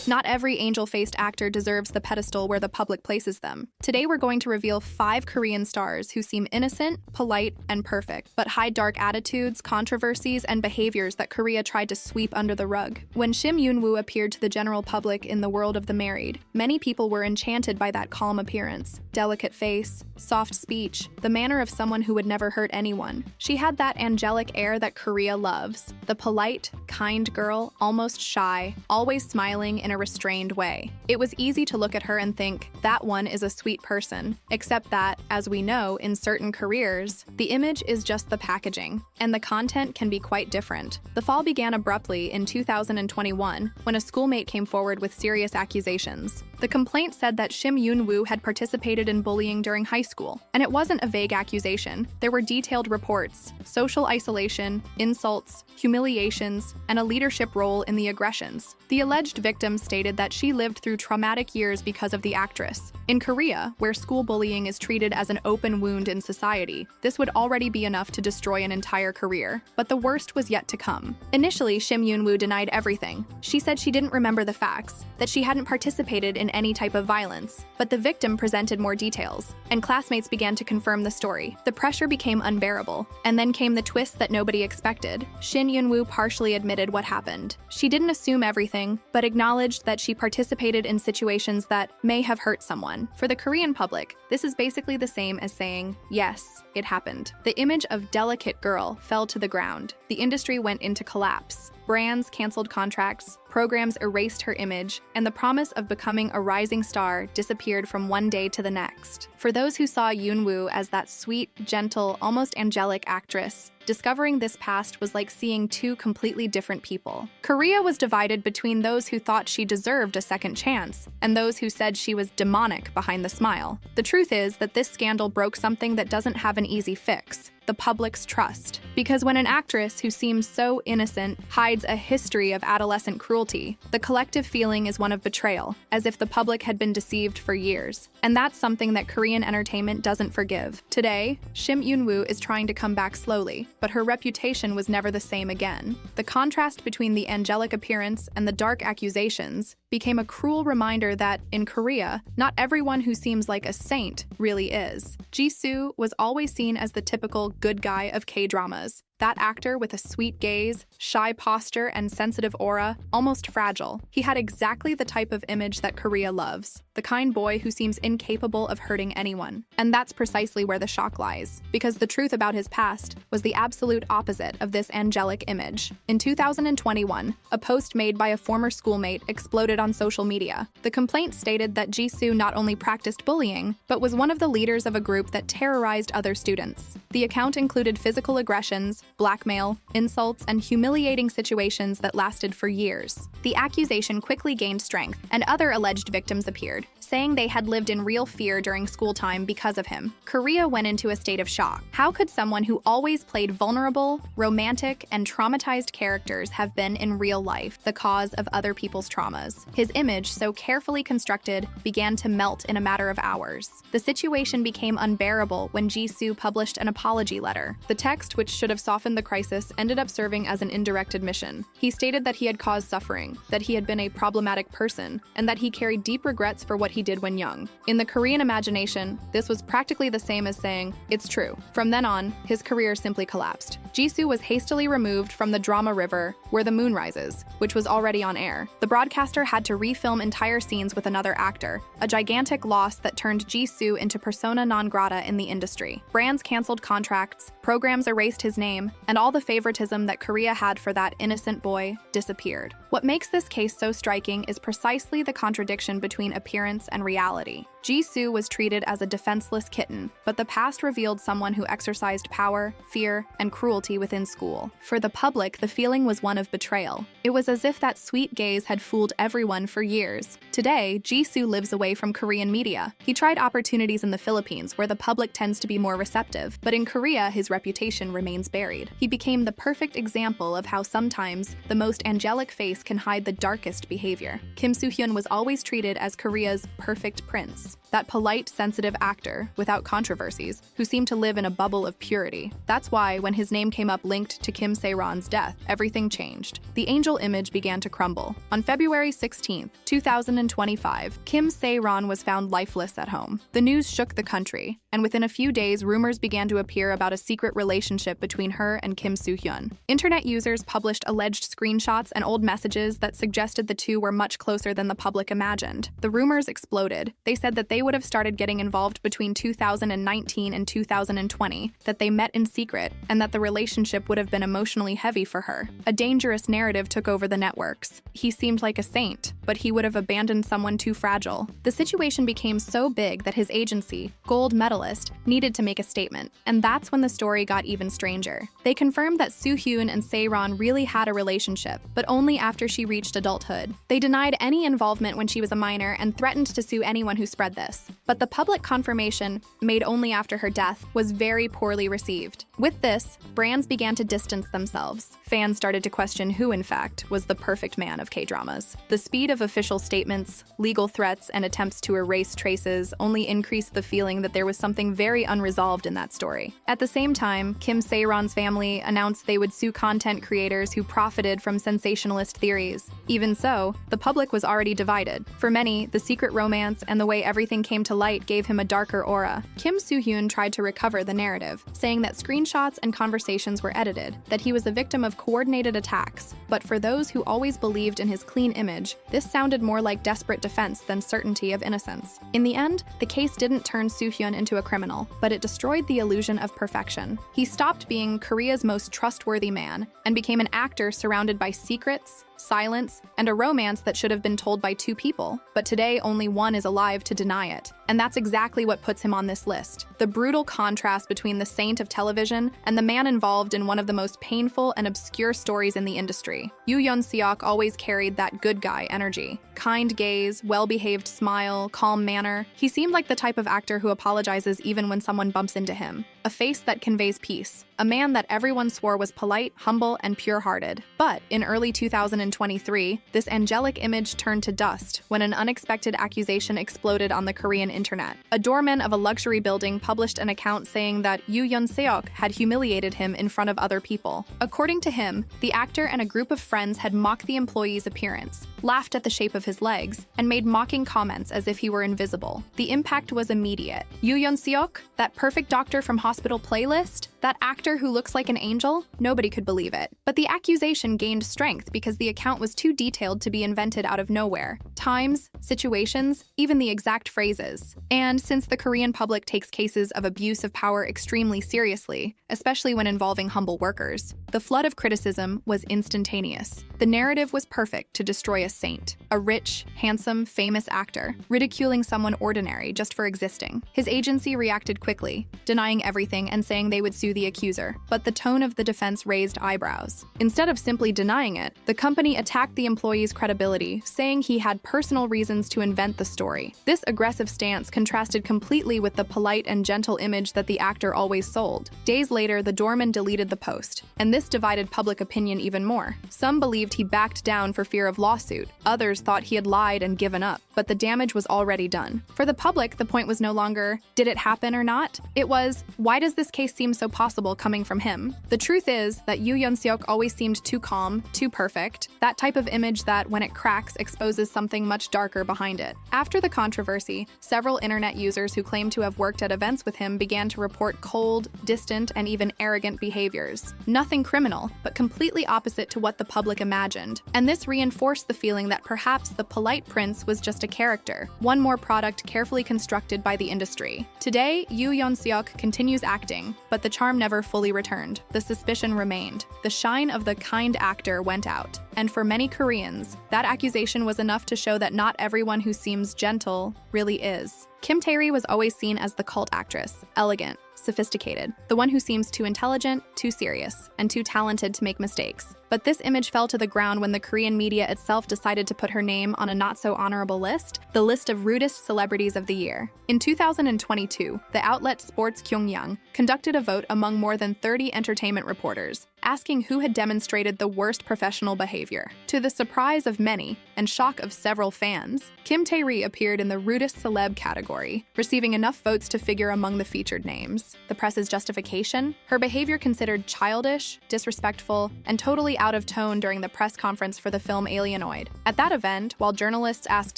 Not every angel-faced actor deserves the pedestal where the public places them. Today we're going to reveal 5 Korean stars who seem innocent, polite, and perfect, but hide dark attitudes, controversies, and behaviors that Korea tried to sweep under the rug. When Shim Yun Wu appeared to the general public in The World of the Married, many people were enchanted by that calm appearance, delicate face, soft speech, the manner of someone who would never hurt anyone. She had that angelic air that Korea loves, the polite, kind girl, almost shy, always smiling in a restrained way. It was easy to look at her and think, that one is a sweet person, except that, as we know, in certain careers, the image is just the packaging, and the content can be quite different. The fall began abruptly in 2021 when a schoolmate came forward with serious accusations. The complaint said that Shim Yun Wu had participated in bullying during high school, and it wasn't a vague accusation. There were detailed reports, social isolation, insults, humiliations, and a leadership role in the aggressions. The alleged victim stated that she lived through traumatic years because of the actress. In Korea, where school bullying is treated as an open wound in society, this would already be enough to destroy an entire career. But the worst was yet to come. Initially, Shim Yun Wu denied everything. She said she didn't remember the facts, that she hadn't participated in any type of violence. But the victim presented more details, and classmates began to confirm the story. The pressure became unbearable, and then came the twist that nobody expected. Shim Yun Wu partially admitted what happened. She didn't assume everything, but acknowledged that she participated in situations that may have hurt someone. For the Korean public, this is basically the same as saying, yes, it happened. The image of delicate girl fell to the ground. The industry went into collapse. Brands canceled contracts, programs erased her image, and the promise of becoming a rising star disappeared from one day to the next. For those who saw Yun Wu as that sweet, gentle, almost angelic actress, discovering this past was like seeing 2 completely different people. Korea was divided between those who thought she deserved a second chance and those who said she was demonic behind the smile. The truth is that this scandal broke something that doesn't have an easy fix: the public's trust. Because when an actress who seems so innocent hides a history of adolescent cruelty, the collective feeling is one of betrayal, as if the public had been deceived for years. And that's something that Korean entertainment doesn't forgive. Today, Shim Yun Wu is trying to come back slowly, but her reputation was never the same again. The contrast between the angelic appearance and the dark accusations became a cruel reminder that, in Korea, not everyone who seems like a saint really is. Jisoo was always seen as the typical good guy of K-dramas. That actor with a sweet gaze, shy posture, and sensitive aura, almost fragile. He had exactly the type of image that Korea loves, the kind boy who seems incapable of hurting anyone. And that's precisely where the shock lies, because the truth about his past was the absolute opposite of this angelic image. In 2021, a post made by a former schoolmate exploded on social media. The complaint stated that Jisoo not only practiced bullying, but was one of the leaders of a group that terrorized other students. The account included physical aggressions, blackmail, insults, and humiliating situations that lasted for years. The accusation quickly gained strength, and other alleged victims appeared, saying they had lived in real fear during school time because of him. Korea went into a state of shock. How could someone who always played vulnerable, romantic, and traumatized characters have been in real life the cause of other people's traumas? His image, so carefully constructed, began to melt in a matter of hours. The situation became unbearable when Jisoo published an apology letter. The text, which should have softened the crisis, ended up serving as an indirect admission. He stated that he had caused suffering, that he had been a problematic person, and that he carried deep regrets for what he did when young. In the Korean imagination, this was practically the same as saying, "It's true." From then on, his career simply collapsed. Jisoo was hastily removed from the drama River, Where the Moon Rises, which was already on air. The broadcaster had to refilm entire scenes with another actor, a gigantic loss that turned Jisoo into persona non grata in the industry. Brands canceled contracts, programs erased his name, and all the favoritism that Korea had for that innocent boy disappeared. What makes this case so striking is precisely the contradiction between appearance and reality. Jisoo was treated as a defenseless kitten, but the past revealed someone who exercised power, fear, and cruelty within school. For the public, the feeling was one of betrayal. It was as if that sweet gaze had fooled everyone for years. Today, Jisoo lives away from Korean media. He tried opportunities in the Philippines, where the public tends to be more receptive, but in Korea, his reputation remains buried. He became the perfect example of how sometimes the most angelic face can hide the darkest behavior. Kim Soo-hyun was always treated as Korea's perfect prince. that polite, sensitive actor without controversies who seemed to live in a bubble of purity. That's why, when his name came up linked to Kim Se-ron's death, everything changed. The angel image began to crumble. On February 16, 2025, Kim Se-ron was found lifeless at home. The news shook the country, and within a few days, rumors began to appear about a secret relationship between her and Kim Su Hun. Internet users published alleged screenshots and old messages that suggested the two were much closer than the public imagined. The rumors exploded. They said that they would have started getting involved between 2019 and 2020, that they met in secret, and that the relationship would have been emotionally heavy for her. A dangerous narrative took over the networks. He seemed like a saint, but he would have abandoned someone too fragile. The situation became so big that his agency, gold medalist, needed to make a statement. And that's when the story got even stranger. They confirmed that Su Hun and Se-ron really had a relationship, but only after she reached adulthood. They denied any involvement when she was a minor and threatened to sue anyone who spread this. But the public confirmation, made only after her death, was very poorly received. With this, brands began to distance themselves. Fans started to question who, in fact, was the perfect man of K-dramas. The speed of official statements, legal threats, and attempts to erase traces only increased the feeling that there was something very unresolved in that story. At the same time, Kim Se-ron's family announced they would sue content creators who profited from sensationalist theories. Even so, the public was already divided. For many, the secret romance and the way everything came to light gave him a darker aura. Kim Su Hun tried to recover the narrative, saying that screenshots and conversations were edited, that he was a victim of coordinated attacks. But for those who always believed in his clean image, this sounded more like desperate defense than certainty of innocence. In the end, the case didn't turn Su Hun into a criminal, but it destroyed the illusion of perfection. He stopped being Korea's most trustworthy man and became an actor surrounded by secrets, silence, and a romance that should have been told by two people. But today, only one is alive to deny it. And that's exactly what puts him on this list. The brutal contrast between the saint of television and the man involved in one of the most painful and obscure stories in the industry. Yun Seok always carried that good guy energy. Kind gaze, well-behaved smile, calm manner. He seemed like the type of actor who apologizes even when someone bumps into him. A face that conveys peace. A man that everyone swore was polite, humble, and pure-hearted. But in early 2023, this angelic image turned to dust when an unexpected accusation exploded on the Korean internet. A doorman of a luxury building published an account saying that Yun Seok had humiliated him in front of other people. According to him, the actor and a group of friends had mocked the employee's appearance, laughed at the shape of his legs, and made mocking comments as if he were invisible. The impact was immediate. Yun Seok, that perfect doctor from Hospital Playlist, that actor who looks like an angel, nobody could believe it. But the accusation gained strength because the account was too detailed to be invented out of nowhere. Times, situations, even the exact phrases. And since the Korean public takes cases of abuse of power extremely seriously, especially when involving humble workers, the flood of criticism was instantaneous. The narrative was perfect to destroy a saint, a rich, handsome, famous actor, ridiculing someone ordinary just for existing. His agency reacted quickly, denying everything and saying they would sue the accuser, but the tone of the defense raised eyebrows. Instead of simply denying it, the company attacked the employee's credibility, saying he had personal reasons to invent the story. This aggressive stance contrasted completely with the polite and gentle image that the actor always sold. Days later, the doorman deleted the post, and this divided public opinion even more. Some believed he backed down for fear of lawsuit. Others thought he had lied and given up, but the damage was already done. For the public, the point was no longer, did it happen or not? It was, why does this case seem so possible coming from him? The truth is that Yun Seok always seemed too calm, too perfect, that type of image that, when it cracks, exposes something much darker behind it. After the controversy, several internet users who claimed to have worked at events with him began to report cold, distant, and even arrogant behaviors. Nothing criminal, but completely opposite to what the public imagined. And this reinforced the feeling that perhaps the polite prince was just a character, one more product carefully constructed by the industry. Today, Yun Seok continues acting, but the charm never fully returned. The suspicion remained. The shine of the kind actor went out. And for many Koreans, that accusation was enough to show that not everyone who seems gentle really is. Kim Tae-ri was always seen as the cult actress, elegant, sophisticated, the one who seems too intelligent, too serious, and too talented to make mistakes. But this image fell to the ground when the Korean media itself decided to put her name on a not-so-honorable list, the list of rudest celebrities of the year. In 2022, the outlet Sports Kyungyang conducted a vote among more than 30 entertainment reporters, asking who had demonstrated the worst professional behavior. To the surprise of many, and shock of several fans, Kim Tae-ri appeared in the rudest celeb category, receiving enough votes to figure among the featured names. The press's justification? Her behavior considered childish, disrespectful, and totally out of tone during the press conference for the film Alienoid. At that event, while journalists asked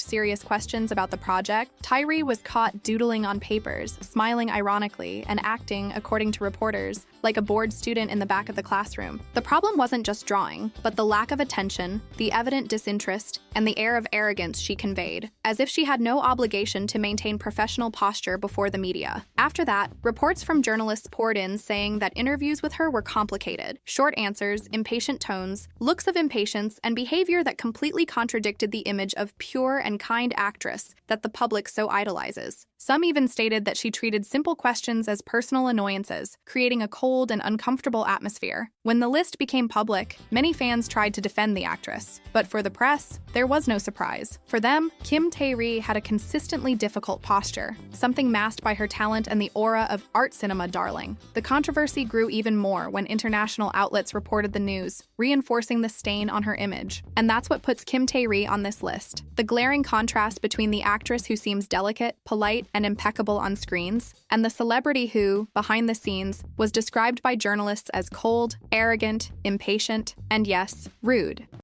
serious questions about the project, Tae-ri was caught doodling on papers, smiling ironically, and acting, according to reporters, like a bored student in the back of the classroom. The problem wasn't just drawing, but the lack of attention, the evident disinterest, and the air of arrogance she conveyed, as if she had no obligation to maintain professional posture before the media. After that, reports from journalists poured in saying that interviews with her were complicated, short answers, impatient tones, looks of impatience, and behavior that completely contradicted the image of pure and kind actress that the public so idolizes. Some even stated that she treated simple questions as personal annoyances, creating a cold and uncomfortable atmosphere. When the list became public, many fans tried to defend the actress. But for the press, there was no surprise. For them, Kim Tae-ri had a consistently difficult posture, something masked by her talent and the aura of art cinema darling. The controversy grew even more when international outlets reported the news, reinforcing the stain on her image. And that's what puts Kim Tae-ri on this list. The glaring contrast between the actress who seems delicate, polite, and impeccable on screens, and the celebrity who, behind the scenes, was described by journalists as cold, arrogant, impatient, and yes, rude.